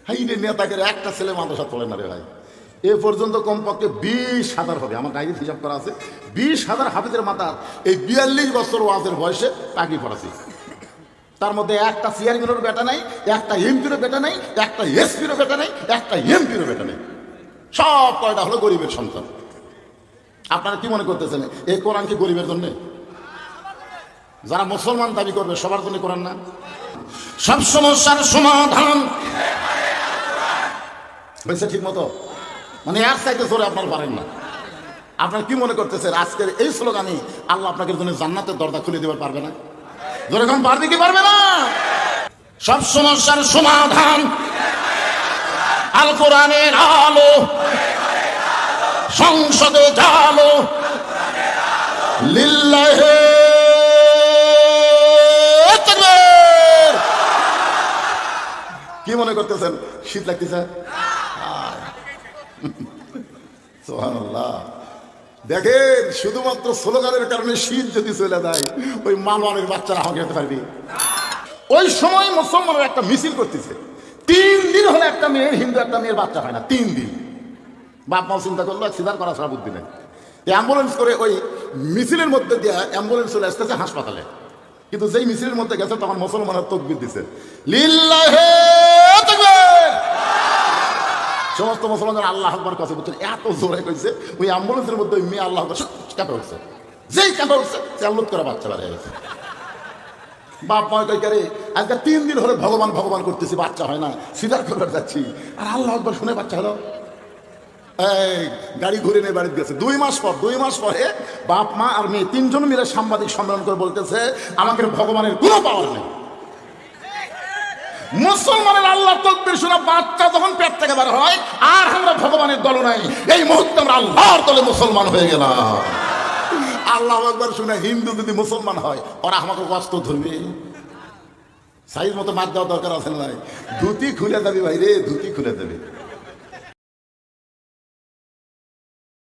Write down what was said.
High রে নেতাদের একটা ছেলে মাদ্রাসা চলে না রে ভাই। এ পর্যন্ত কমপক্ষে 20,000 হবে, আমার ডায়েরির হিসাব করা আছে, 20,000 হাফিজের মাথার এই 42 বছর ওয়াজের বয়সে তাকিয়ে পড়াছি। তার মধ্যে একটা চেয়ারম্যানের বেটা নাই, একটা এমপিরও বেটা নাই, একটা এসপিরও বেটা নাই, একটা এমপিরও বেটা নাই। সব কয়টা হলো গরিবের সন্তান। আপনারা কি মনে করতেছেন এই কোরআন কি গরিবের জন্য? যারা মুসলমান দাবি করবে সবার জন্য কোরআন না? সব সমস্যার সমাধান হয়েছে ঠিক মতো, মানে এর চাইতে জোরে আপনারা পারেন না। আপনারা কি মনে করতেছেন আজকের এই স্লোগানে আল্লাহ আপনাদের জন্য জান্নাতের দরজা খুলে দেবার পারবে না? যেরকম পারবে কি পারবে না? সব সমস্যার সমাধান আল কোরআনের আলো, সংসদে জালো লিল্লাহে তাকবীর। কি মনে করতেছেন শীত লাগতেছে? সুবহানাল্লাহ। দেখেন শুধুমাত্র স্লোগানের কারণে শীত যদি চলে যায়, ওই মালওয়ানের বাচ্চারা আমাকে যেতে পারবি। ওই সময় মুসলমানরা একটা মিছিল করতেছে, 3 দিন হলে একটা মেয়ের, হিন্দু একটা মেয়ের বাচ্চা হয় না, 3 দিন। বাপ মাও চিন্তা করলো সিজার করা ছাড়া বুদ্ধি নেই। অ্যাম্বুলেন্স করে ওই মিছিলের মধ্যে দিয়ে অ্যাম্বুলেন্স চলে আসতেছে হাসপাতালে, কিন্তু যেই মিছিলের মধ্যে গেছে তখন মুসলমানরা তাকবীর দিছে, লিল্লাহে তাকবীর। সমস্ত মুসলমানরা আল্লাহ আকবার কাছে বলছেন, এত জোরে কইছে ওই অ্যাম্বুলেন্সের মধ্যে ওই মেয়ে আল্লাহ কাঁপে উঠছে, যেই কাঁপে উঠছে চাল্লুত করে বাচ্চা বেড়ে গেছে। বাপ মা কই করে আজকে 3 দিন হলে ভগবান ভগবান করতেছি, বাচ্চা হয় না, সিজার করবার যাচ্ছি, আর আল্লাহ আকবার শুনে বাচ্চা হলো। এই গাড়ি ঘুরে নিয়ে বাড়িতে গেছে। 2 মাস পরে বাপ মা আর মেয়ে 3 জন মিলে সাংবাদিক সম্মেলন করে বলতেছে আমাদের ভগবানের কোনো পাওয়ার নেই। মুসলমানের আল্লাহ তাকবীর শোনা বাচ্চা যখন পেট থেকে বার হয়, আর আমরা ভগবানের দল নাই, এই মুহূর্তে আমরা আল্লাহর দলে মুসলমান হয়ে গেলাম। আল্লাহু আকবার শুনে হিন্দু যদি মুসলমান হয়, ওরা আমাকে কষ্ট ধরবে, সাইজ মতো মার দেওয়া দরকার আছে না? ধুতি খুলে যাবি ভাই রে, ধুতি খুলে দেবে।